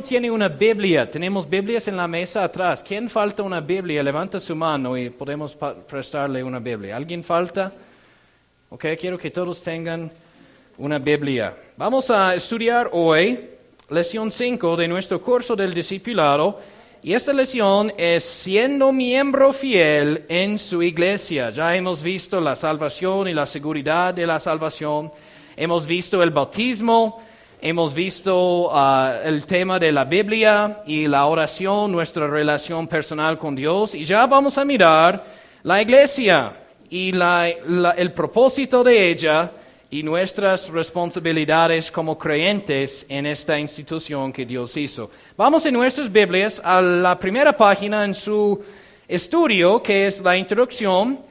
Tiene una Biblia? Tenemos Biblias en la mesa atrás. ¿Quién falta una Biblia? Levanta su mano y podemos prestarle una Biblia. ¿Alguien falta? Ok, quiero que todos tengan una Biblia. Vamos a estudiar hoy lección 5 de nuestro curso del discipulado. Y esta lección es siendo miembro fiel en su iglesia. Ya hemos visto la salvación y la seguridad de la salvación. Hemos visto el bautismo. Hemos visto el tema de la Biblia y la oración, nuestra relación personal con Dios. Y ya vamos a mirar la iglesia y el propósito de ella y nuestras responsabilidades como creyentes en esta institución que Dios hizo. Vamos en nuestras Biblias a la primera página en su estudio, que es la introducción.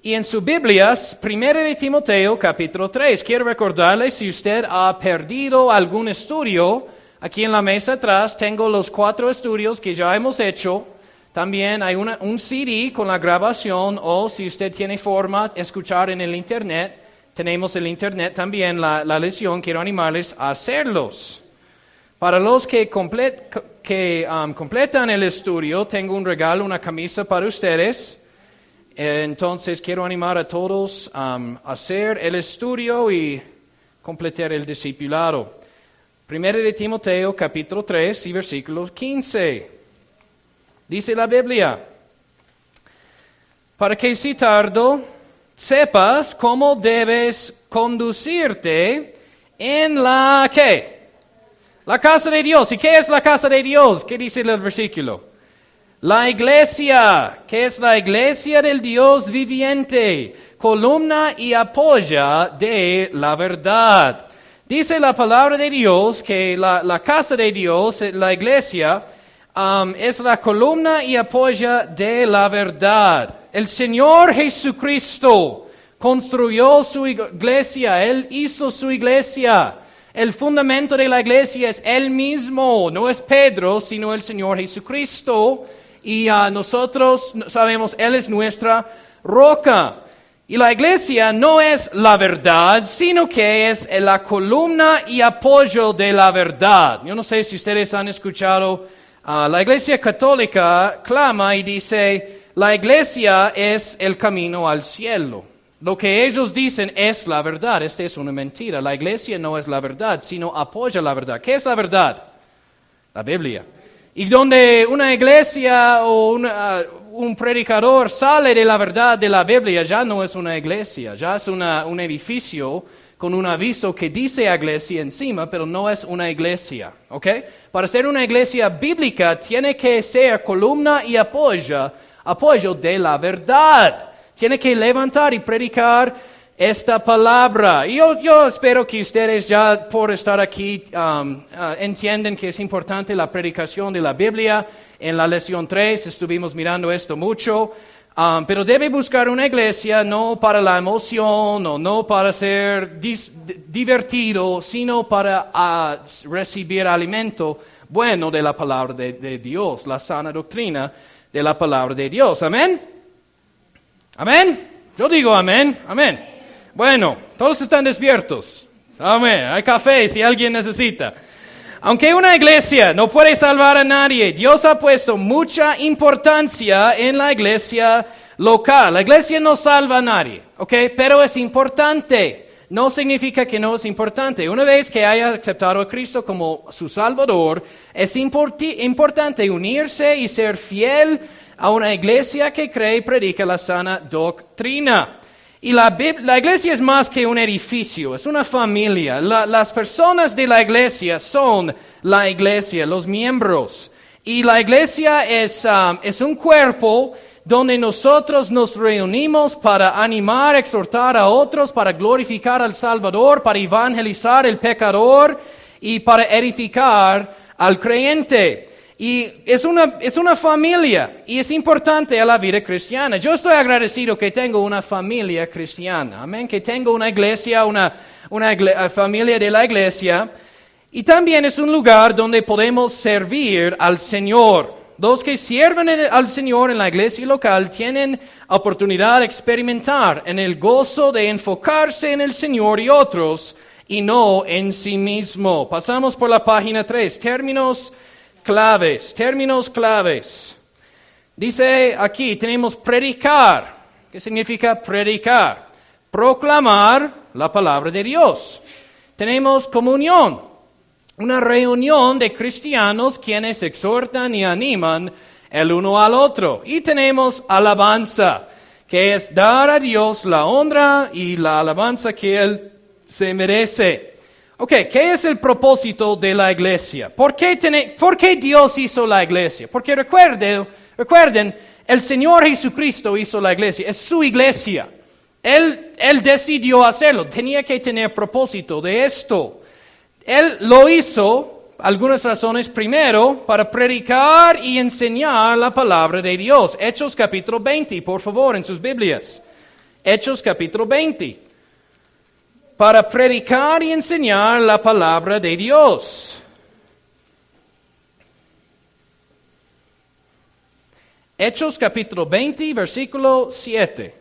Y en su Biblia, 1 de Timoteo, capítulo 3. Quiero recordarle, si usted ha perdido algún estudio, aquí en la mesa atrás tengo los 4 estudios que ya hemos hecho. También hay un CD con la grabación, o si usted tiene forma, escuchar en el Internet. Tenemos el Internet también, la lección. Quiero animarles a hacerlos. Para los que completan el estudio, tengo un regalo, una camisa para ustedes. Entonces quiero animar a todos a hacer el estudio y completar el discipulado. 1 de Timoteo, capítulo 3 y versículo 15. Dice la Biblia: para que si tardo sepas cómo debes conducirte en la ¿qué? La casa de Dios. ¿Y qué es la casa de Dios? ¿Qué dice el versículo? La iglesia, que es la iglesia del Dios viviente, columna y apoya de la verdad. Dice la palabra de Dios que la casa de Dios, la iglesia, es la columna y apoya de la verdad. El Señor Jesucristo construyó su iglesia, Él hizo su iglesia. El fundamento de la iglesia es Él mismo, no es Pedro, sino el Señor Jesucristo. Y nosotros sabemos, Él es nuestra roca. Y la iglesia no es la verdad, sino que es la columna y apoyo de la verdad. Yo no sé si ustedes han escuchado, la iglesia católica clama y dice, la iglesia es el camino al cielo. Lo que ellos dicen es la verdad. Esta es una mentira. La iglesia no es la verdad, sino apoya la verdad. ¿Qué es la verdad? La Biblia. Y donde una iglesia o un predicador sale de la verdad de la Biblia, ya no es una iglesia, ya es un edificio con un aviso que dice iglesia encima, pero no es una iglesia, ¿ok? Para ser una iglesia bíblica tiene que ser columna y apoyo de la verdad. Tiene que levantar y predicar esta palabra. Y yo espero que ustedes ya por estar aquí entienden que es importante la predicación de la Biblia. En la lección 3 estuvimos mirando esto mucho. Pero debe buscar una iglesia no para la emoción o no para ser divertido, sino para recibir alimento bueno de la palabra de Dios, la sana doctrina de la palabra de Dios. ¿Amén? ¿Amén? Yo digo amén, amén. Bueno, todos están despiertos. Amén. Hay café si alguien necesita. Aunque una iglesia no puede salvar a nadie, Dios ha puesto mucha importancia en la iglesia local. La iglesia no salva a nadie, ¿ok? Pero es importante. No significa que no es importante. Una vez que haya aceptado a Cristo como su Salvador, es importante unirse y ser fiel a una iglesia que cree y predica la sana doctrina. Y la iglesia es más que un edificio, es una familia. Las personas de la iglesia son la iglesia, los miembros. Y la iglesia es un cuerpo donde nosotros nos reunimos para animar, exhortar a otros, para glorificar al Salvador, para evangelizar al pecador y para edificar al creyente. Y es una familia y es importante a la vida cristiana. Yo estoy agradecido que tengo una familia cristiana, amén, que tengo una iglesia, una familia de la iglesia. Y también es un lugar donde podemos servir al Señor. Los que sirven al Señor en la iglesia local tienen oportunidad de experimentar en el gozo de enfocarse en el Señor y otros y no en sí mismo. Pasamos por la página 3, términos claves, términos claves. Dice aquí, tenemos predicar. ¿Qué significa predicar? Proclamar la palabra de Dios. Tenemos comunión, una reunión de cristianos quienes exhortan y animan el uno al otro. Y tenemos alabanza, que es dar a Dios la honra y la alabanza que Él se merece. Ok, ¿qué es el propósito de la iglesia? ¿Por qué Dios hizo la iglesia? Porque recuerden, el Señor Jesucristo hizo la iglesia, es su iglesia. Él decidió hacerlo, tenía que tener propósito de esto. Él lo hizo, algunas razones, primero, para predicar y enseñar la palabra de Dios. Hechos capítulo 20, por favor, en sus Biblias. Hechos capítulo 20. Para predicar y enseñar la palabra de Dios. Hechos capítulo 20, versículo 7.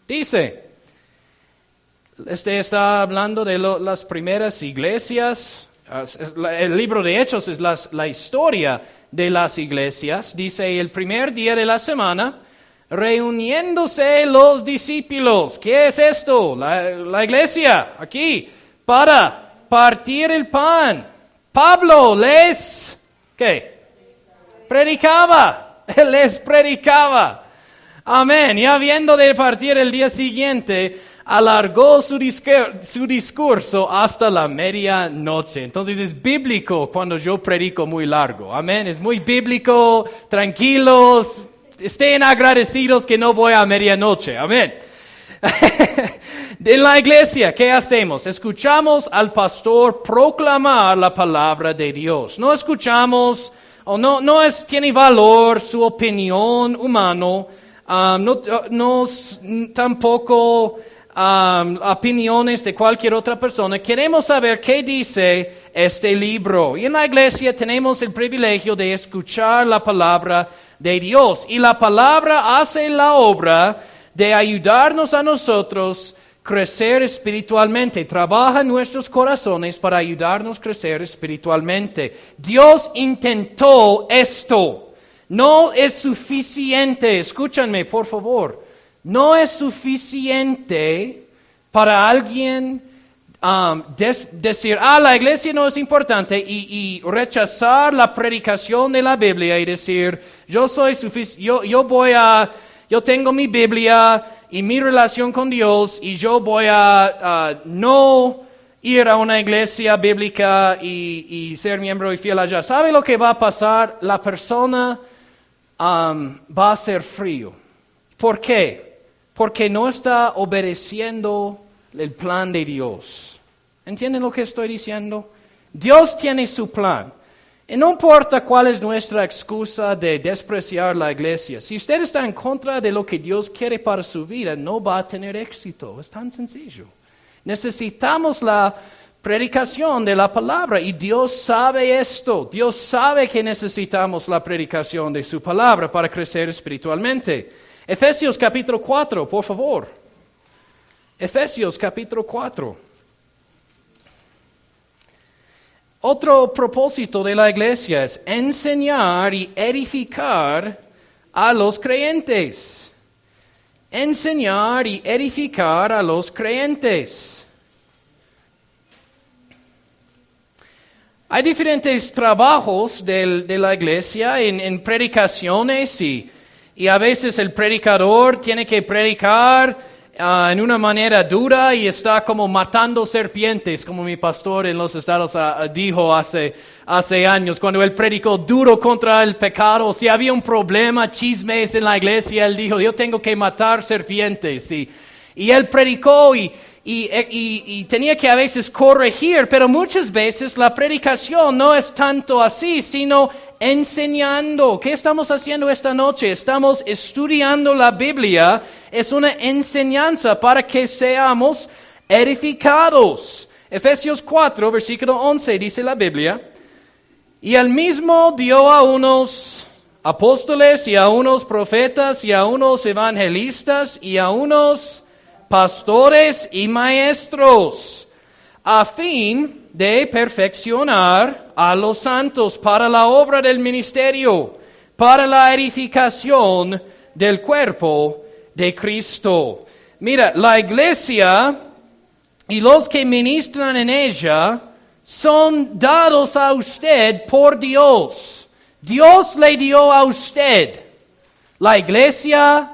Dice, está hablando de las primeras iglesias. El libro de Hechos es la historia de las iglesias. Dice, el primer día de la semana, reuniéndose los discípulos. ¿Qué es esto? La iglesia, aquí, para partir el pan. Pablo ¿qué? Predicaba. Él les predicaba. Amén. Y habiendo de partir el día siguiente, alargó su discurso hasta la medianoche. Entonces es bíblico cuando yo predico muy largo. Amén. Es muy bíblico, tranquilos. Estén agradecidos que no voy a medianoche. Amén. En la iglesia, ¿qué hacemos? Escuchamos al pastor proclamar la palabra de Dios. No escuchamos, o tiene valor su opinión humano, tampoco opiniones de cualquier otra persona. Queremos saber qué dice este libro. Y en la iglesia tenemos el privilegio de escuchar la palabra de Dios. Y la palabra hace la obra de ayudarnos a nosotros crecer espiritualmente. Trabaja en nuestros corazones para ayudarnos a crecer espiritualmente. Dios intentó esto. No es suficiente, escúchanme por favor, no es suficiente para alguien decir, la iglesia no es importante y rechazar la predicación de la Biblia y decir, yo soy suficiente, yo tengo mi Biblia y mi relación con Dios y yo voy a no ir a una iglesia bíblica y ser miembro y fiel allá. ¿Sabe lo que va a pasar? La persona va a ser frío. ¿Por qué? Porque no está obedeciendo el plan de Dios. ¿Entienden lo que estoy diciendo? Dios tiene su plan. Y no importa cuál es nuestra excusa de despreciar la iglesia. Si usted está en contra de lo que Dios quiere para su vida, no va a tener éxito. Es tan sencillo. Necesitamos la predicación de la palabra y Dios sabe esto. Dios sabe que necesitamos la predicación de su palabra para crecer espiritualmente. Efesios capítulo 4, por favor. Efesios capítulo 4. Otro propósito de la iglesia es enseñar y edificar a los creyentes. Enseñar y edificar a los creyentes. Hay diferentes trabajos de la iglesia en predicaciones y a veces el predicador tiene que predicar en una manera dura y está como matando serpientes, como mi pastor en los Estados dijo hace años, cuando él predicó duro contra el pecado. Si había un problema, chismes en la iglesia, él dijo, yo tengo que matar serpientes. Y él predicó y tenía que a veces corregir, pero muchas veces la predicación no es tanto así, sino enseñando. ¿Qué estamos haciendo esta noche? Estamos estudiando la Biblia. Es una enseñanza para que seamos edificados. Efesios 4, versículo 11, dice la Biblia, y él mismo dio a unos apóstoles y a unos profetas y a unos evangelistas y a unos pastores y maestros, a fin de perfeccionar a los santos para la obra del ministerio, para la edificación del cuerpo de Cristo. Mira, la iglesia y los que ministran en ella son dados a usted por Dios. Dios le dio a usted la iglesia,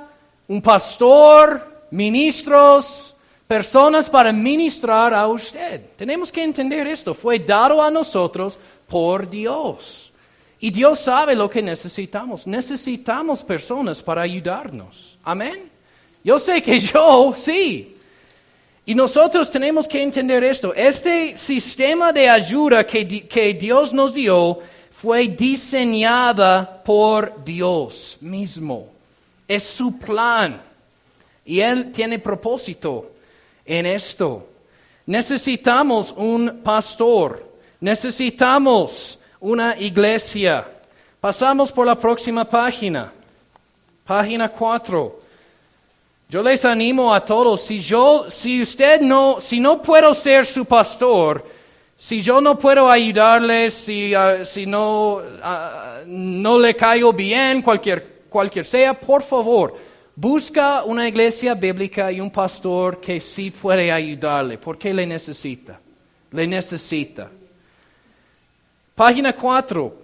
un pastor, ministros, personas para ministrar a usted. Tenemos que entender esto. Fue dado a nosotros por Dios. Y Dios sabe lo que necesitamos. Necesitamos personas para ayudarnos. Amén. Yo sé que yo sí. Y nosotros tenemos que entender esto. Este sistema de ayuda que Dios nos dio fue diseñada por Dios mismo. Es su plan. Y Él tiene propósito en esto. Necesitamos un pastor. Necesitamos una iglesia. Pasamos por la próxima página. Página 4. Yo les animo a todos, si no puedo ser su pastor, si yo no puedo ayudarles, si no le caigo bien, cualquier sea, por favor, busca una iglesia bíblica y un pastor que sí puede ayudarle, porque le necesita. Página 4.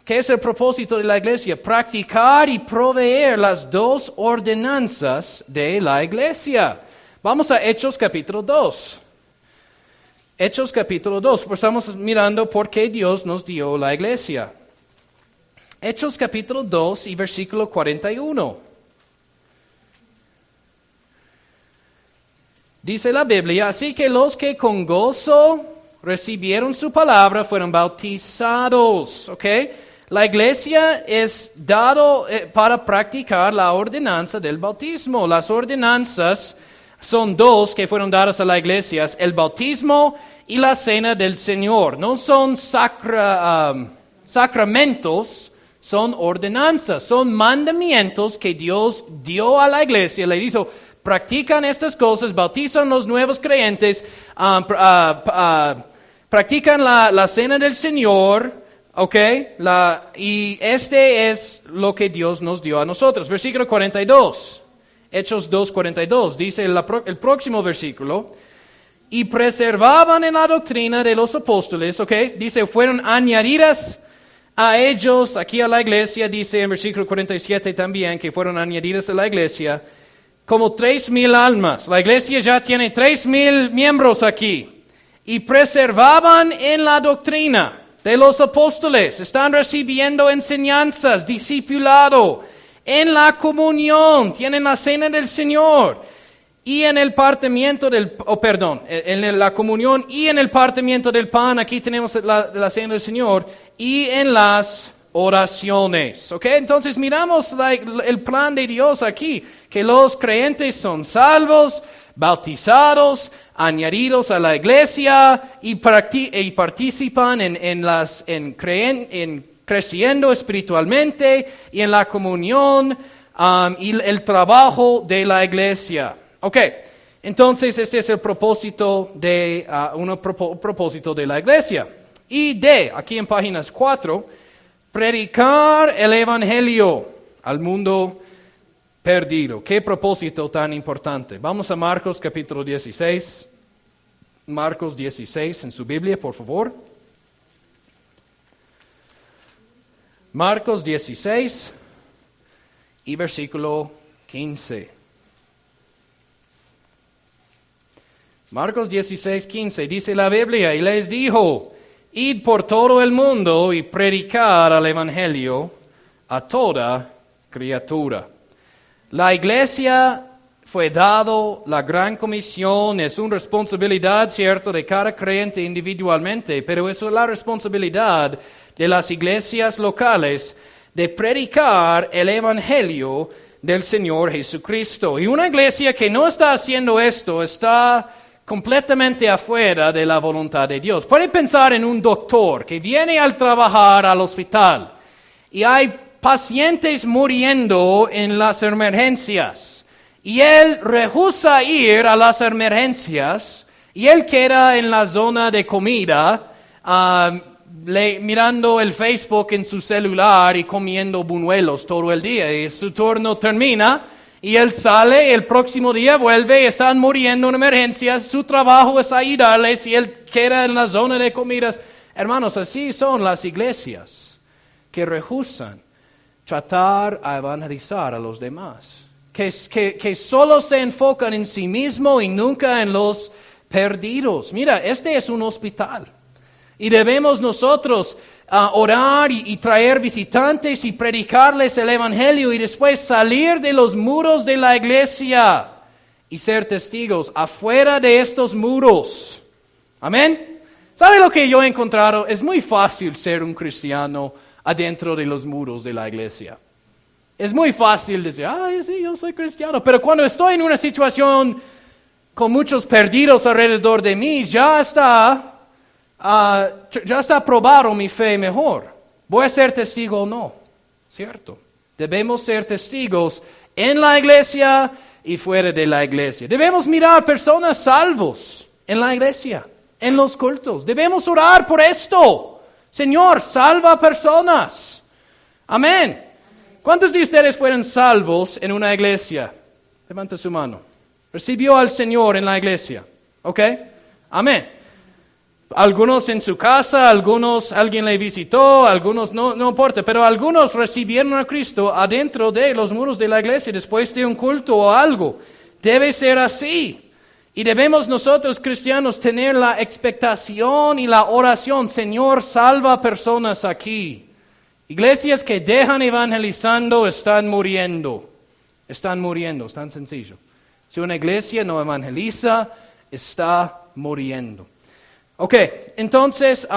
¿Qué es el propósito de la iglesia? Practicar y proveer las dos ordenanzas de la iglesia. Vamos a Hechos capítulo 2. Hechos capítulo 2. Pues estamos mirando por qué Dios nos dio la iglesia. Hechos capítulo 2 y versículo 41. Dice la Biblia, así que los que con gozo recibieron su palabra fueron bautizados. ¿Ok? La iglesia es dado para practicar la ordenanza del bautismo. Las ordenanzas son dos que fueron dadas a la iglesia, el bautismo y la cena del Señor. No son sacramentos, son ordenanzas, son mandamientos que Dios dio a la iglesia. Le dijo, practican estas cosas, bautizan los nuevos creyentes, practican la cena del Señor. Ok, y este es lo que Dios nos dio a nosotros. Versículo 42, Hechos 2:42, dice el próximo versículo, y preservaban en la doctrina de los apóstoles, ok, dice, fueron añadidas a ellos, aquí a la iglesia, dice en versículo 47 también, que fueron añadidas a la iglesia, como 3,000 almas. La iglesia ya tiene 3,000 miembros aquí, y preservaban en la doctrina de los apóstoles, están recibiendo enseñanzas, discipulado, en la comunión, tienen la cena del Señor, y en el partimiento en la comunión y en el partimiento del pan, aquí tenemos la cena del Señor, y en las oraciones. ¿Ok? Entonces miramos el plan de Dios aquí, que los creyentes son salvos, bautizados, añadidos a la iglesia y participan en creciendo espiritualmente y en la comunión y el trabajo de la iglesia. Ok, entonces este es el propósito de propósito de la iglesia. Y aquí en páginas 4, predicar el evangelio al mundo perdido. Qué propósito tan importante. Vamos a Marcos capítulo 16. Marcos 16 en su Biblia, por favor. Marcos 16 y versículo 15. Marcos 16, 15, dice la Biblia, y les dijo, id por todo el mundo y predicar el evangelio a toda criatura. La iglesia fue dado la gran comisión, es una responsabilidad, cierto, de cada creyente individualmente, pero es la responsabilidad de las iglesias locales de predicar el evangelio del Señor Jesucristo. Y una iglesia que no está haciendo esto está completamente afuera de la voluntad de Dios. Puede pensar en un doctor que viene al trabajar al hospital y hay pacientes muriendo en las emergencias y él rehúsa ir a las emergencias Y él queda en la zona de comida, mirando el Facebook en su celular y comiendo buñuelos todo el día. Y su turno termina y él sale, y el próximo día vuelve y están muriendo en emergencias. Su trabajo es ayudarles y él queda en la zona de comidas. Hermanos, así son las iglesias que rehusan tratar a evangelizar a los demás. Que solo se enfocan en sí mismo y nunca en los perdidos. Mira, este es un hospital. Y debemos nosotros orar y traer visitantes y predicarles el evangelio y después salir de los muros de la iglesia y ser testigos afuera de estos muros. Amén. ¿Sabe lo que yo he encontrado? Es muy fácil ser un cristiano adentro de los muros de la iglesia. Es muy fácil decir, sí, yo soy cristiano. Pero cuando estoy en una situación con muchos perdidos alrededor de mí, ya está probado mi fe mejor. ¿Voy a ser testigo o no? ¿Cierto? Debemos ser testigos en la iglesia y fuera de la iglesia. Debemos mirar personas salvos en la iglesia, en los cultos. Debemos orar por esto. Señor, salva personas. Amén. ¿Cuántos de ustedes fueron salvos en una iglesia? Levanta su mano. Recibió al Señor en la iglesia. ¿Ok? Amén. Algunos en su casa, alguien le visitó, algunos no importa, pero algunos recibieron a Cristo adentro de los muros de la iglesia después de un culto o algo. Debe ser así. Y debemos nosotros cristianos tener la expectación y la oración, Señor, salva personas aquí. Iglesias que dejan evangelizando están muriendo. Es tan sencillo. Si una iglesia no evangeliza, está muriendo. Ok, entonces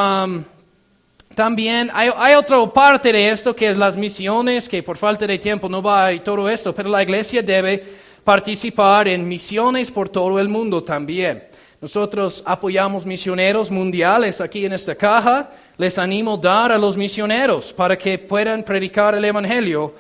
también hay otra parte de esto que es las misiones, que por falta de tiempo no va y todo esto, pero la iglesia debe participar en misiones por todo el mundo también. Nosotros apoyamos misioneros mundiales aquí en esta caja. Les animo a dar a los misioneros para que puedan predicar el evangelio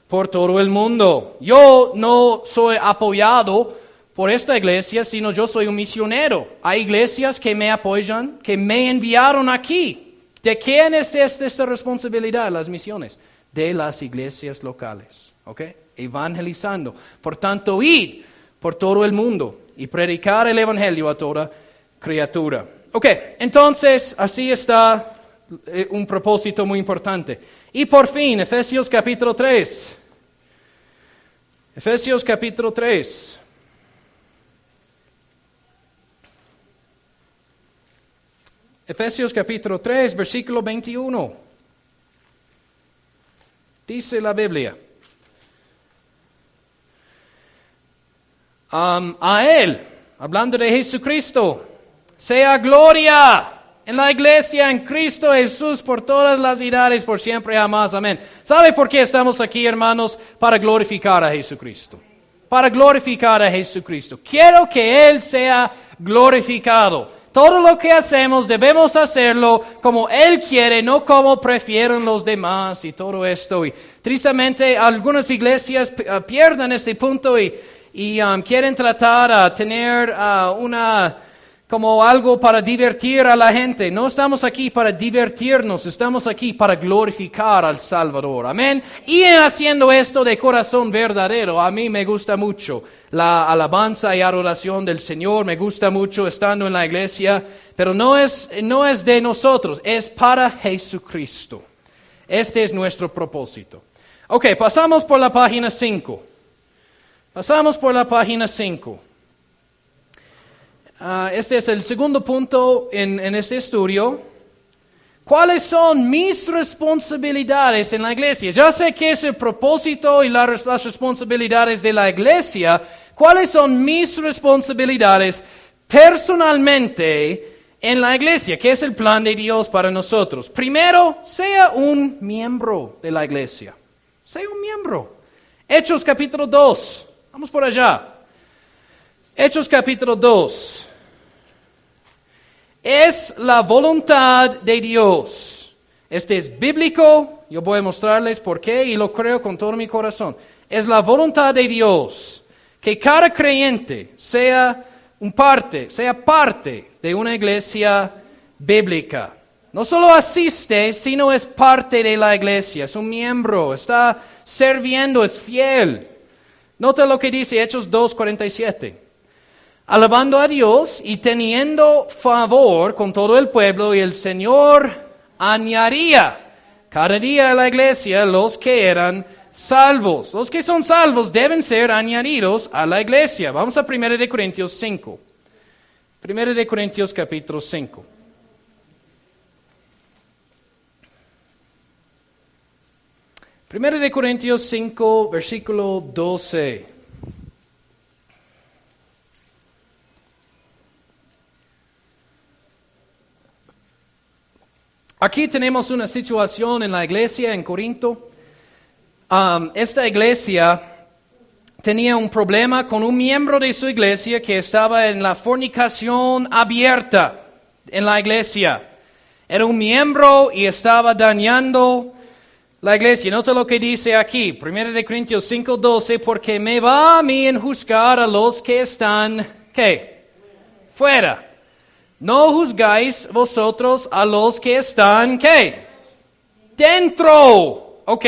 por todo el mundo. Yo no soy apoyado por esta iglesia, sino yo soy un misionero. Hay iglesias que me apoyan, que me enviaron aquí. ¿De quién es esta responsabilidad, las misiones? De las iglesias locales, ¿ok? Evangelizando. Por tanto, id por todo el mundo y predicar el evangelio a toda criatura. Ok, entonces, así está un propósito muy importante. Y por fin, Efesios capítulo 3. Efesios capítulo 3. Efesios capítulo 3, versículo 21. Dice la Biblia. A Él, hablando de Jesucristo, sea gloria en la iglesia, en Cristo Jesús, por todas las edades, por siempre y jamás. Amén. ¿Sabe por qué estamos aquí, hermanos? Para glorificar a Jesucristo. Para glorificar a Jesucristo. Quiero que Él sea glorificado. Todo lo que hacemos debemos hacerlo como Él quiere, no como prefieren los demás y todo esto. Y tristemente algunas iglesias pierden este punto y quieren tratar a tener como algo para divertir a la gente. No estamos aquí para divertirnos, estamos aquí para glorificar al Salvador. Amén. Y en haciendo esto de corazón verdadero, a mí me gusta mucho la alabanza y adoración del Señor, me gusta mucho estando en la iglesia, pero no es de nosotros, es para Jesucristo. Este es nuestro propósito. Ok, pasamos por la página 5. Pasamos por la página 5. Este es el segundo punto en este estudio. ¿Cuáles son mis responsabilidades en la iglesia? Ya sé que es el propósito y las responsabilidades de la iglesia. ¿Cuáles son mis responsabilidades personalmente en la iglesia? ¿Qué es el plan de Dios para nosotros? Primero, sea un miembro de la iglesia. Sea un miembro. Hechos capítulo 2. Vamos por allá. Hechos capítulo 2. Es la voluntad de Dios. Este es bíblico. Yo voy a mostrarles por qué y lo creo con todo mi corazón. Es la voluntad de Dios que cada creyente sea sea parte de una iglesia bíblica. No solo asiste, sino es parte de la iglesia, es un miembro, está sirviendo, es fiel. Nota lo que dice Hechos 2:47. Alabando a Dios y teniendo favor con todo el pueblo, y el Señor añadía cada día a la iglesia los que eran salvos. Los que son salvos deben ser añadidos a la iglesia. Vamos a 1 de Corintios 5. 1 de Corintios capítulo 5. Primero de Corintios 5, versículo 12. Aquí tenemos una situación en la iglesia en Corinto. Esta iglesia tenía un problema con un miembro de su iglesia que estaba en la fornicación abierta en la iglesia. Era un miembro y estaba dañando la iglesia. Nota lo que dice aquí, 1 de Corintios 5:12, porque me va a mí en juzgar a los que están, ¿qué? Fuera. No juzgáis vosotros a los que están, ¿qué? Dentro, ¿ok?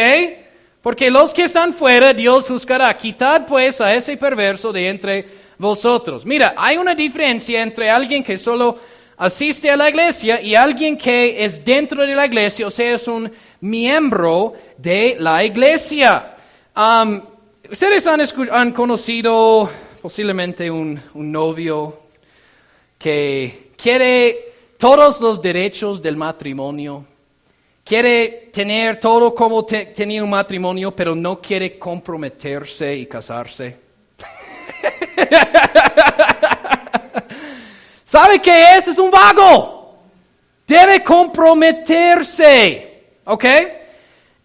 Porque los que están fuera, Dios juzgará. Quitad pues a ese perverso de entre vosotros. Mira, hay una diferencia entre alguien que solo asiste a la iglesia y alguien que es dentro de la iglesia, o sea, es un miembro de la iglesia. Ustedes han conocido posiblemente un novio que quiere todos los derechos del matrimonio, quiere tener todo como tenía un matrimonio, pero no quiere comprometerse y casarse. ¿Sabe qué es? Es un vago. Debe comprometerse, ¿ok?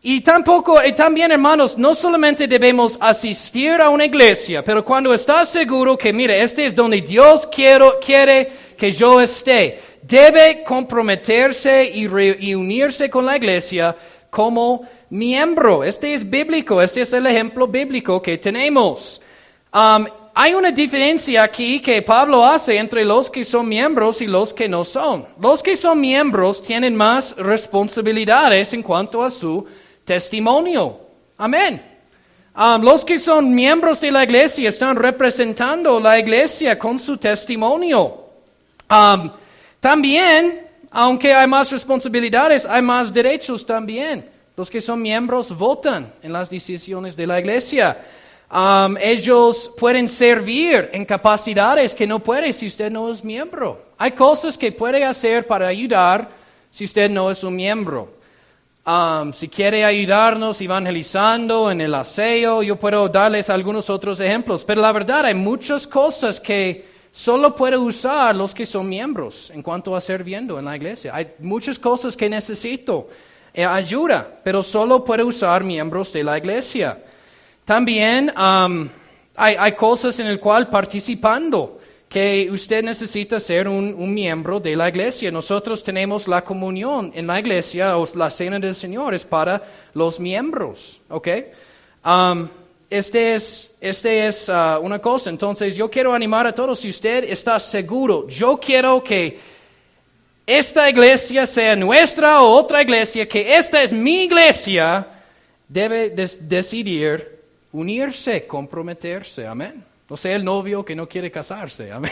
Y también, hermanos, no solamente debemos asistir a una iglesia, pero cuando estás seguro que, mire, este es donde Dios quiere que yo esté, debe comprometerse y unirse con la iglesia como miembro. Este es bíblico, este es el ejemplo bíblico que tenemos. Hay una diferencia aquí que Pablo hace entre los que son miembros y los que no son. Los que son miembros tienen más responsabilidades en cuanto a su testimonio. Amén. Los que son miembros de la iglesia están representando la iglesia con su testimonio. También, aunque hay más responsabilidades, hay más derechos también. Los que son miembros votan en las decisiones de la iglesia. Ellos pueden servir en capacidades que no puede si usted no es miembro. Hay cosas que puede hacer para ayudar si usted no es un miembro. Si quiere ayudarnos evangelizando en el aseo, yo puedo darles algunos otros ejemplos. Pero la verdad, hay muchas cosas que solo pueden usar los que son miembros en cuanto a sirviendo en la iglesia. Hay muchas cosas que necesito ayuda, pero solo puede usar miembros de la iglesia. También hay cosas en las cuales participando que usted necesita ser un miembro de la iglesia. Nosotros tenemos la comunión en la iglesia, o la cena del Señor es para los miembros, ¿ok? Este es una cosa. Entonces yo quiero animar a todos, si usted está seguro, yo quiero que esta iglesia sea nuestra o otra iglesia, que esta es mi iglesia, debe decidir unirse, comprometerse, amén. No sea el novio que no quiere casarse, amén.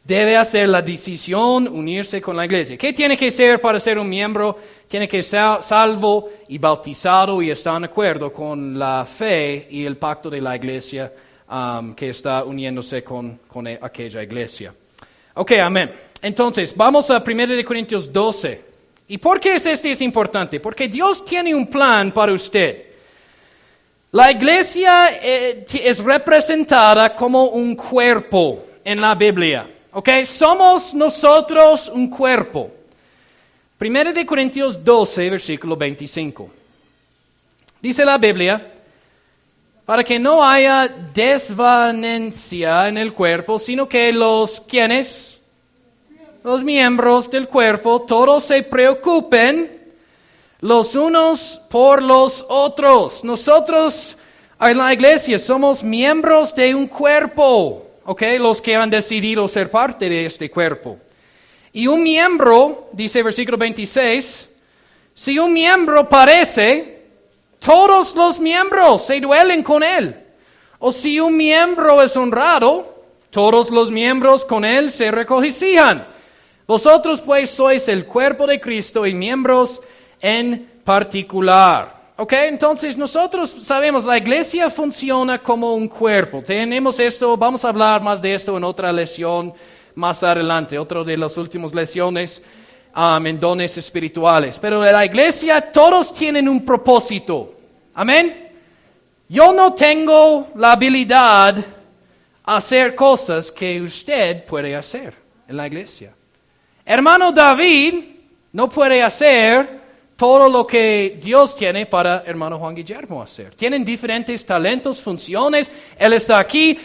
Debe hacer la decisión, unirse con la iglesia. ¿Qué tiene que ser para ser un miembro? Tiene que ser salvo y bautizado y estar en acuerdo con la fe y el pacto de la iglesia que está uniéndose con aquella iglesia. Ok, amén. Entonces, vamos a 1 Corintios 12. ¿Y por qué es importante? Porque Dios tiene un plan para usted. La iglesia es representada como un cuerpo en la Biblia, ¿ok? Somos nosotros un cuerpo. 1 Corintios 12, versículo 25. Dice la Biblia, para que no haya desvanencia en el cuerpo, sino que ¿quiénes? Los miembros del cuerpo, todos se preocupen los unos por los otros. Nosotros en la iglesia somos miembros de un cuerpo, ¿ok? Los que han decidido ser parte de este cuerpo. Y un miembro, dice versículo 26, si un miembro parece, todos los miembros se duelen con él. O si un miembro es honrado, todos los miembros con él se regocijan. Vosotros pues sois el cuerpo de Cristo y miembros en particular. Ok, entonces nosotros sabemos, la iglesia funciona como un cuerpo. Tenemos esto, vamos a hablar más de esto en otra lección más adelante, otra de las últimas lecciones en dones espirituales. Pero en la iglesia todos tienen un propósito. Amén. Yo no tengo la habilidad a hacer cosas que usted puede hacer en la iglesia. Hermano David no puede hacer todo lo que Dios tiene para hermano Juan Guillermo hacer. Tienen diferentes talentos, funciones. Él está aquí.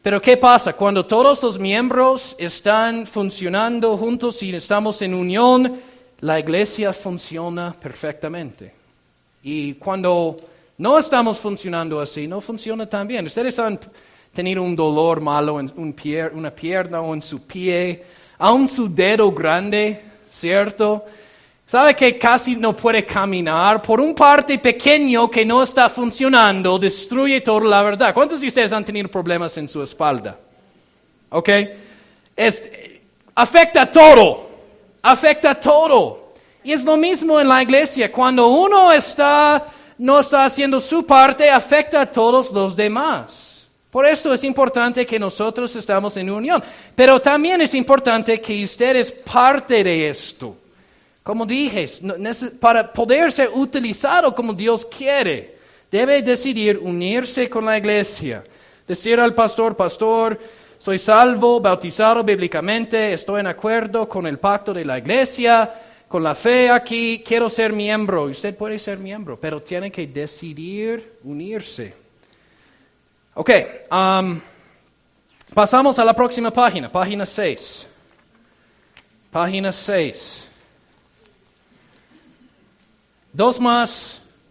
Pero ¿qué pasa? Cuando todos los miembros están funcionando juntos y estamos en unión, la iglesia funciona perfectamente. Y cuando no estamos funcionando así, no funciona tan bien. Ustedes han tenido un dolor malo en una pierna o en su pie, aún su dedo grande, ¿cierto? Sabe que casi no puede caminar por un parte pequeño que no está funcionando, destruye toda la verdad. ¿Cuántos de ustedes han tenido problemas en su espalda? ¿Ok? Afecta todo. Y es lo mismo en la iglesia. Cuando uno no está haciendo su parte, afecta a todos los demás. Por eso es importante que nosotros estamos en unión. Pero también es importante que usted es parte de esto. Como dije, para poder ser utilizado como Dios quiere, debe decidir unirse con la iglesia. Decir al pastor, soy salvo, bautizado bíblicamente, estoy en acuerdo con el pacto de la iglesia, con la fe aquí, quiero ser miembro. Usted puede ser miembro, pero tiene que decidir unirse. Ok, pasamos a la próxima página, página 6. Página 6.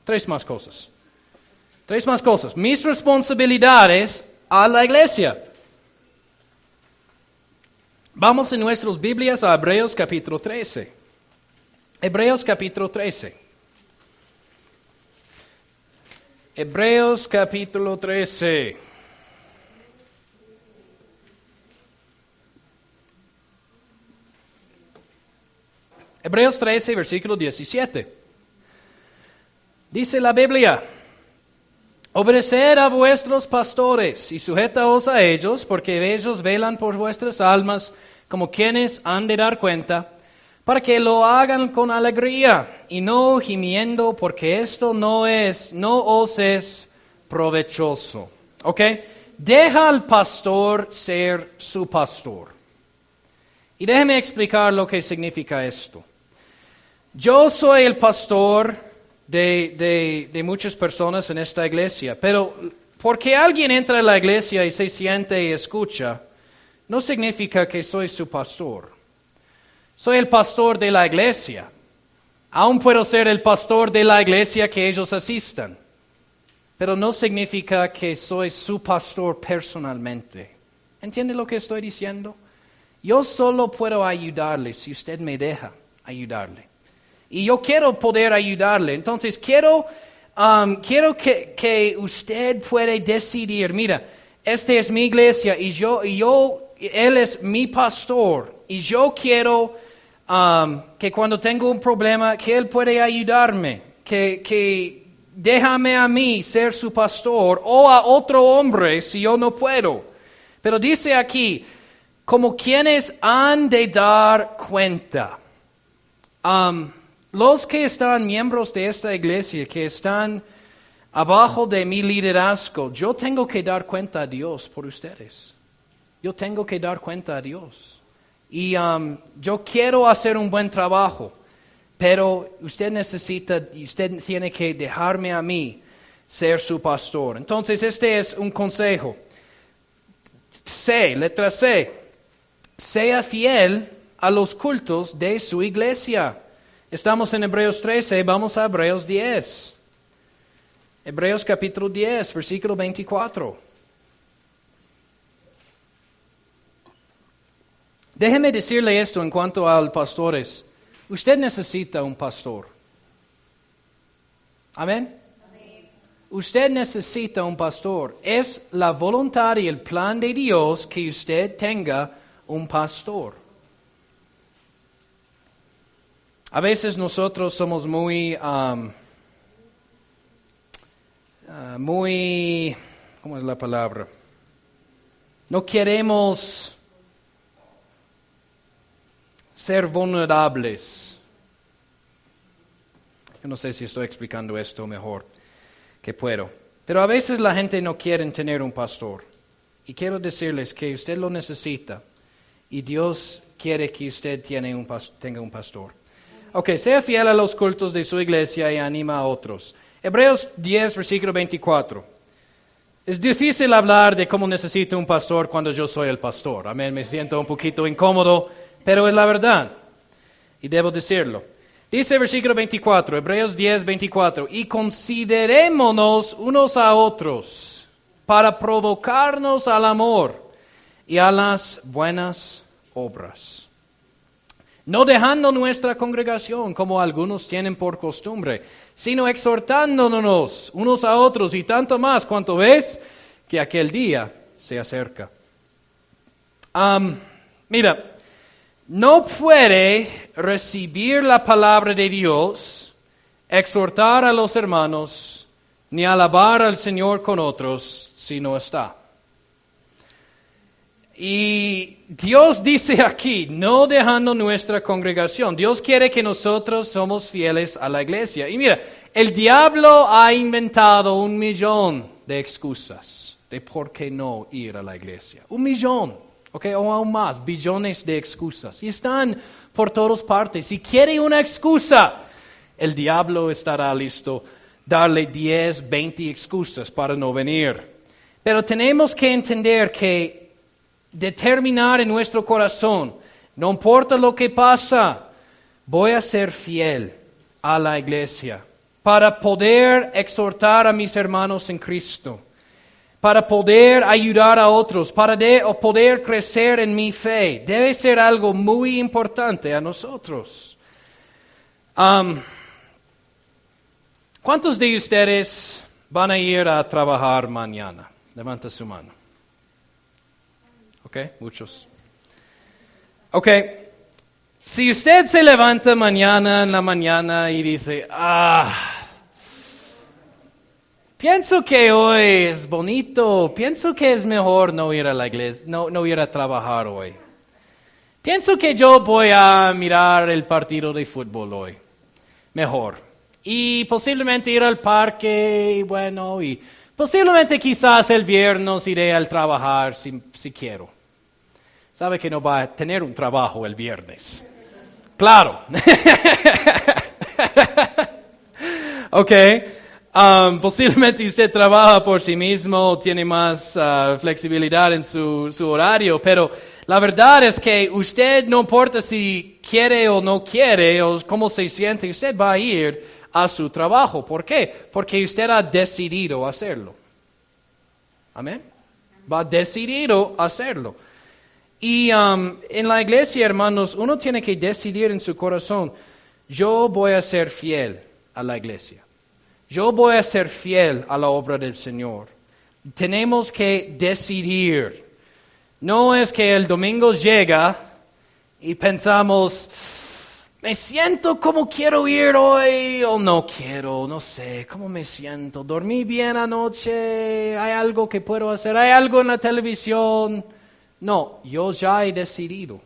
Tres más cosas. Mis responsabilidades a la iglesia. Vamos en nuestras Biblias a Hebreos capítulo 13. Hebreos capítulo 13. Hebreos capítulo 13. Hebreos 13, versículo 17. Dice la Biblia, obedeced a vuestros pastores y sujetaos a ellos, porque ellos velan por vuestras almas como quienes han de dar cuenta, para que lo hagan con alegría y no gimiendo, porque esto no os es provechoso. ¿Ok? Deja al pastor ser su pastor. Y déjeme explicar lo que significa esto. Yo soy el pastor de muchas personas en esta iglesia, pero porque alguien entra a la iglesia y se siente y escucha, no significa que soy su pastor. Soy el pastor de la iglesia. Aún puedo ser el pastor de la iglesia que ellos asistan, pero no significa que soy su pastor personalmente. ¿Entiende lo que estoy diciendo? Yo solo puedo ayudarle si usted me deja ayudarle. Y yo quiero poder ayudarle. Entonces quiero que usted pueda decidir, mira, esta es mi iglesia y él es mi pastor. Y yo quiero que cuando tengo un problema, que él pueda ayudarme. Que déjame a mí ser su pastor o a otro hombre si yo no puedo. Pero dice aquí, como quienes han de dar cuenta. Los que están miembros de esta iglesia, que están abajo de mi liderazgo, yo tengo que dar cuenta a Dios por ustedes. Yo tengo que dar cuenta a Dios. Y yo quiero hacer un buen trabajo, pero usted tiene que dejarme a mí ser su pastor. Entonces este es un consejo. Letra C. Sea fiel a los cultos de su iglesia. Estamos en Hebreos 13, vamos a Hebreos 10. Hebreos capítulo 10, versículo 24. Déjeme decirle esto en cuanto a los pastores. Usted necesita un pastor. Amén. Usted necesita un pastor. Es la voluntad y el plan de Dios que usted tenga un pastor. A veces nosotros somos muy, ¿cómo es la palabra? No queremos ser vulnerables. Yo no sé si estoy explicando esto mejor que puedo. Pero a veces la gente no quiere tener un pastor. Y quiero decirles que usted lo necesita. Y Dios quiere que usted tenga un pastor. Ok, sea fiel a los cultos de su iglesia y anima a otros. Hebreos 10, versículo 24. Es difícil hablar de cómo necesito un pastor cuando yo soy el pastor. Amén, me siento un poquito incómodo, pero es la verdad. Y debo decirlo. Dice versículo 24, Hebreos 10, 24. Y considerémonos unos a otros para provocarnos al amor y a las buenas obras. No dejando nuestra congregación como algunos tienen por costumbre, sino exhortándonos unos a otros y tanto más cuanto ves que aquel día se acerca. Mira, no puede recibir la palabra de Dios, exhortar a los hermanos, ni alabar al Señor con otros si no está. Y Dios dice aquí, no dejando nuestra congregación. Dios quiere que nosotros somos fieles a la iglesia. Y mira, el diablo ha inventado 1,000,000 de excusas de por qué no ir a la iglesia. 1,000,000, ¿ok? O aún más, billones de excusas. Y están por todas partes. Si quiere una excusa, el diablo estará listo darle 10, 20 excusas para no venir. Pero tenemos que entender que determinar en nuestro corazón, no importa lo que pasa, voy a ser fiel a la iglesia para poder exhortar a mis hermanos en Cristo, para poder ayudar a otros, para poder crecer en mi fe. Debe ser algo muy importante a nosotros. ¿Cuántos de ustedes van a ir a trabajar mañana? Levanta su mano. Ok, muchos. Ok, si usted se levanta mañana en la mañana y dice, pienso que hoy es bonito, pienso que es mejor no ir a la iglesia, no ir a trabajar hoy. Pienso que yo voy a mirar el partido de fútbol hoy, mejor. Y posiblemente ir al parque, y posiblemente quizás el viernes iré al trabajar si quiero. Sabe que no va a tener un trabajo el viernes. Claro. Ok. Posiblemente usted trabaja por sí mismo, tiene más flexibilidad en su horario, pero la verdad es que usted no importa si quiere o no quiere o cómo se siente, usted va a ir a su trabajo. ¿Por qué? Porque usted ha decidido hacerlo. Amén. Va decidido hacerlo. Y en la iglesia, hermanos, uno tiene que decidir en su corazón, yo voy a ser fiel a la iglesia. Yo voy a ser fiel a la obra del Señor. Tenemos que decidir. No es que el domingo llega y pensamos, me siento como quiero ir hoy o no quiero, no sé, ¿cómo me siento? ¿Dormí bien anoche? ¿Hay algo que puedo hacer? ¿Hay algo en la televisión? No, yo ya he decidido,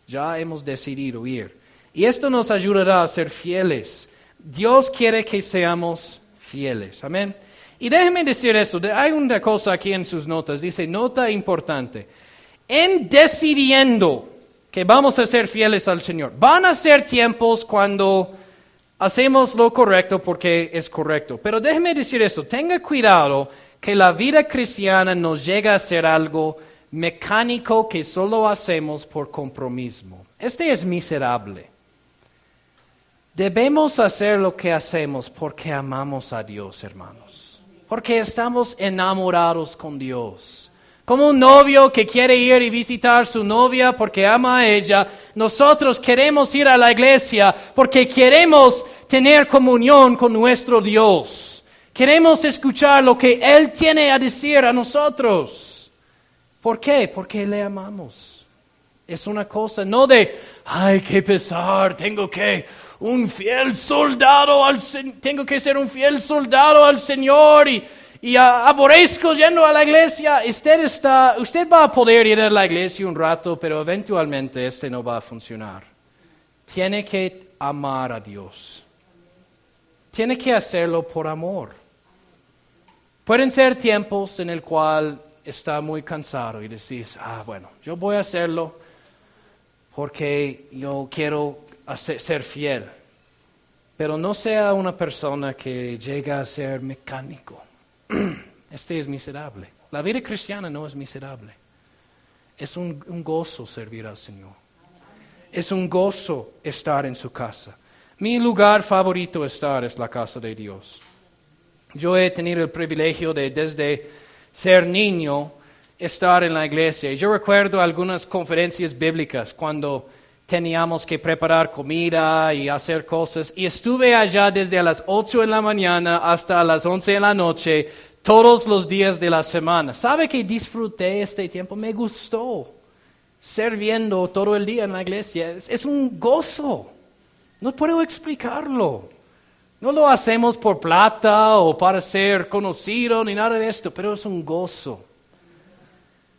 ya hemos decidido ir. Y esto nos ayudará a ser fieles. Dios quiere que seamos fieles, amén. Y déjeme decir esto, hay una cosa aquí en sus notas, dice, nota importante. En decidiendo que vamos a ser fieles al Señor, van a ser tiempos cuando hacemos lo correcto porque es correcto. Pero déjeme decir esto, tenga cuidado que la vida cristiana nos llega a ser algo mecánico que solo hacemos por compromiso. Este es miserable. Debemos hacer lo que hacemos porque amamos a Dios, hermanos. Porque estamos enamorados con Dios. Como un novio que quiere ir y visitar a su novia porque ama a ella, nosotros queremos ir a la iglesia porque queremos tener comunión con nuestro Dios. Queremos escuchar lo que Él tiene a decir a nosotros. ¿Por qué? Porque le amamos. Es una cosa no de, ay, qué pesar, tengo que ser un fiel soldado al Señor y aborrezco yendo a la iglesia. Usted va a poder ir a la iglesia un rato, pero eventualmente no va a funcionar. Tiene que amar a Dios. Tiene que hacerlo por amor. Pueden ser tiempos en el cual está muy cansado y decís, bueno, yo voy a hacerlo porque yo quiero ser fiel. Pero no sea una persona que llega a ser mecánico. Es miserable. La vida cristiana no es miserable. Es un gozo servir al Señor. Es un gozo estar en su casa. Mi lugar favorito estar es la casa de Dios. Yo he tenido el privilegio de desde ser niño estar en la iglesia. Yo recuerdo algunas conferencias bíblicas cuando teníamos que preparar comida y hacer cosas. Y estuve allá desde las 8 de la mañana hasta las 11 de la noche, todos los días de la semana. ¿Sabe que disfruté este tiempo? Me gustó sirviendo todo el día en la iglesia. Es un gozo. No puedo explicarlo. No lo hacemos por plata o para ser conocido ni nada de esto, pero es un gozo.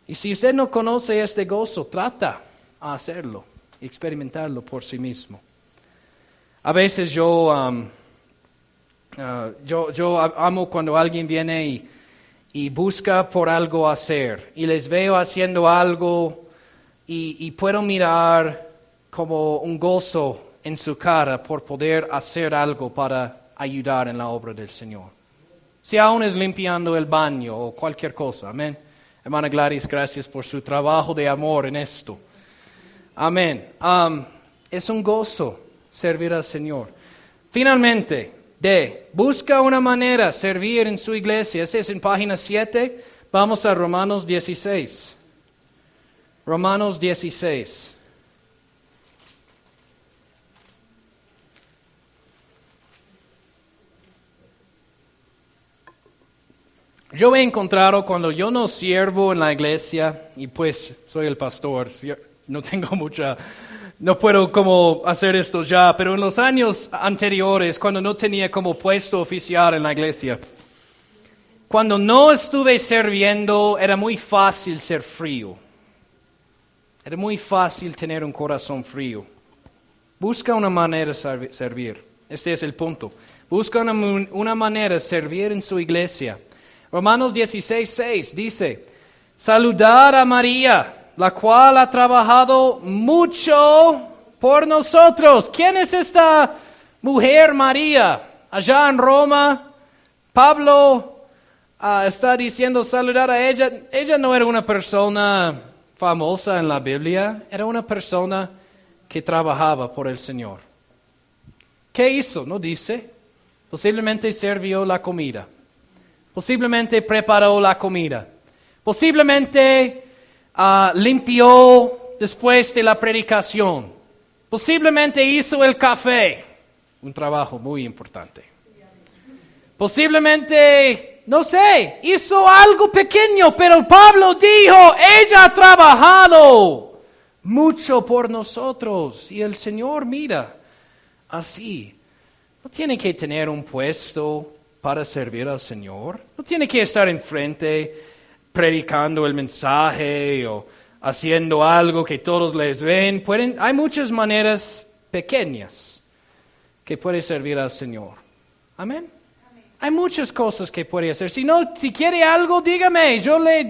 Y si usted no conoce este gozo, trata a hacerlo. Experimentarlo por sí mismo. A veces yo amo cuando alguien viene y busca por algo hacer y les veo haciendo algo y puedo mirar como un gozo en su cara por poder hacer algo para ayudar en la obra del Señor. Si aún es limpiando el baño o cualquier cosa, amén. Hermana Gladys, gracias por su trabajo de amor en esto. Amén. Es un gozo servir al Señor. Finalmente, busca una manera de servir en su iglesia. Ese es en página 7. Vamos a Romanos 16. Romanos 16. Yo he encontrado cuando yo no sirvo en la iglesia, y pues soy el pastor, no puedo como hacer esto ya, pero en los años anteriores, cuando no tenía como puesto oficial en la iglesia, cuando no estuve sirviendo, era muy fácil ser frío. Era muy fácil tener un corazón frío. Busca una manera de servir. Este es el punto. Busca una manera de servir en su iglesia. Romanos 16:6 dice, saludar a María, la cual ha trabajado mucho por nosotros. ¿Quién es esta mujer María? Allá en Roma, Pablo está diciendo saludar a ella. Ella no era una persona famosa en la Biblia, era una persona que trabajaba por el Señor. ¿Qué hizo? No dice. Posiblemente sirvió la comida. Posiblemente preparó la comida. Posiblemente limpió después de la predicación. Posiblemente hizo el café. Un trabajo muy importante. Posiblemente, no sé, hizo algo pequeño, pero Pablo dijo, ella ha trabajado mucho por nosotros. Y el Señor mira así. No tiene que tener un puesto para servir al Señor. No tiene que estar enfrente predicando el mensaje o haciendo algo que todos les ven. Hay muchas maneras pequeñas que puede servir al Señor. Amén. Hay muchas cosas que puede hacer. Si quiere algo, dígame. Yo le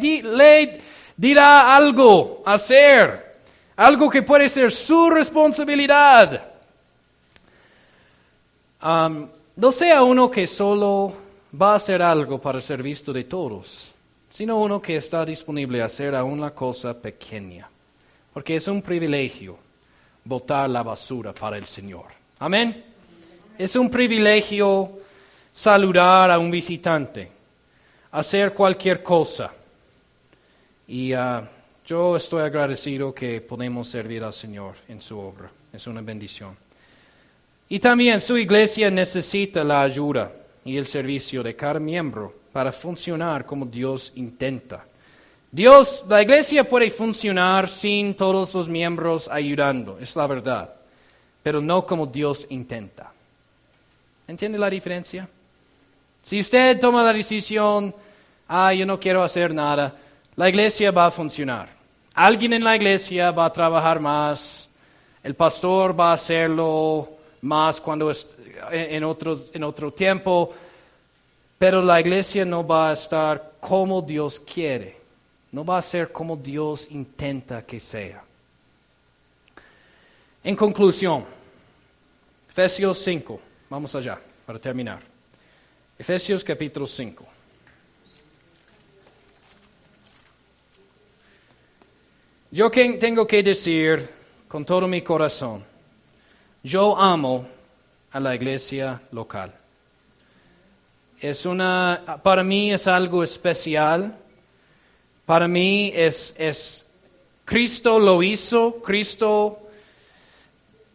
dirá algo a hacer. Algo que puede ser su responsabilidad. No sea uno que solo va a hacer algo para ser visto de todos, sino uno que está disponible a hacer aún la cosa pequeña. Porque es un privilegio botar la basura para el Señor. Amén. Es un privilegio saludar a un visitante, hacer cualquier cosa. Y yo estoy agradecido que podemos servir al Señor en su obra. Es una bendición. Y también su iglesia necesita la ayuda y el servicio de cada miembro para funcionar como Dios intenta. La iglesia puede funcionar sin todos los miembros ayudando, es la verdad, pero no como Dios intenta. ¿Entiende la diferencia? Si usted toma la decisión, yo no quiero hacer nada, la iglesia va a funcionar. Alguien en la iglesia va a trabajar más, el pastor va a hacerlo más cuando en otro tiempo, pero la iglesia no va a estar como Dios quiere, no va a ser como Dios intenta que sea. En conclusión, Efesios 5, vamos allá para terminar. Efesios capítulo 5. Yo tengo que decir con todo mi corazón, yo amo a la iglesia local. Para mí es algo especial. Para mí Cristo lo hizo, Cristo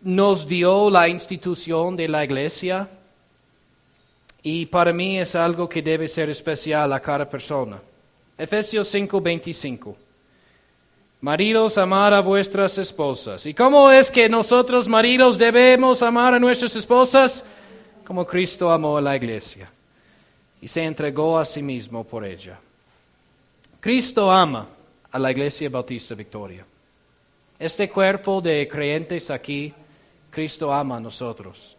nos dio la institución de la iglesia y para mí es algo que debe ser especial a cada persona. Efesios 5:25. Maridos, amad a vuestras esposas. ¿Y cómo es que nosotros, maridos, debemos amar a nuestras esposas? Como Cristo amó a la iglesia y se entregó a sí mismo por ella. Cristo ama a la Iglesia Bautista Victoria. Este cuerpo de creyentes aquí, Cristo ama a nosotros.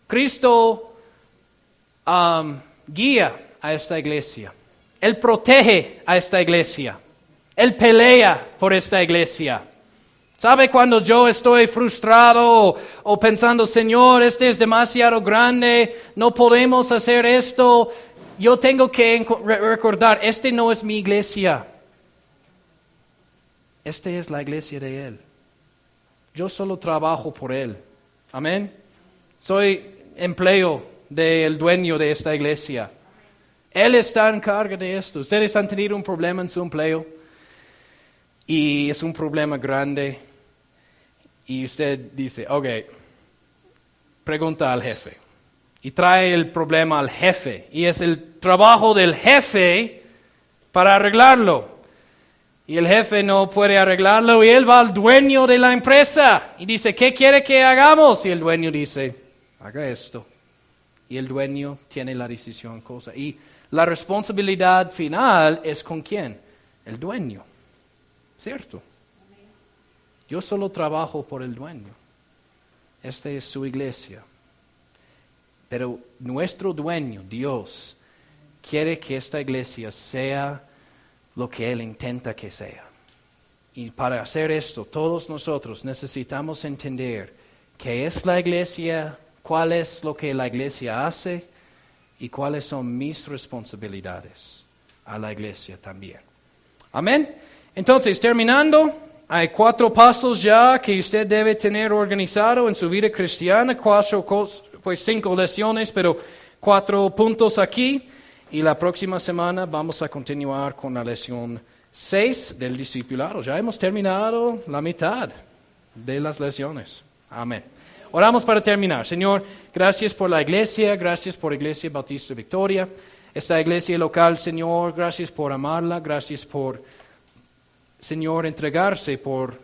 Cristo guía a esta iglesia. Él protege a esta iglesia. Él pelea por esta iglesia. ¿Sabe cuando yo estoy frustrado o pensando, Señor, este es demasiado grande, no podemos hacer esto? Yo tengo que recordar, este no es mi iglesia. Esta es la iglesia de Él. Yo solo trabajo por Él. Amén. Soy empleo del dueño de esta iglesia. Él está en cargo de esto. Ustedes han tenido un problema en su empleo y es un problema grande y usted dice, ok, pregunta al jefe. Y trae el problema al jefe. Y es el trabajo del jefe para arreglarlo. Y el jefe no puede arreglarlo y él va al dueño de la empresa. Y dice, ¿qué quiere que hagamos? Y el dueño dice, haga esto. Y el dueño tiene la decisión cosa. Y la responsabilidad final es ¿con quién? El dueño. ¿Cierto? Yo solo trabajo por el dueño. Esta es su iglesia. Pero nuestro dueño, Dios, quiere que esta iglesia sea lo que Él intenta que sea. Y para hacer esto, todos nosotros necesitamos entender qué es la iglesia, cuál es lo que la iglesia hace y cuáles son mis responsabilidades a la iglesia también. Amén. Entonces, terminando, hay 4 pasos ya que usted debe tener organizado en su vida cristiana, 5 lecciones, pero 4 puntos aquí. Y la próxima semana vamos a continuar con la lección 6 del discipulado. Ya hemos terminado la mitad de las lecciones. Amén. Oramos para terminar. Señor, gracias por la iglesia, gracias por Iglesia Bautista Victoria. Esta iglesia local, Señor, gracias por amarla, gracias por, Señor, entregarse por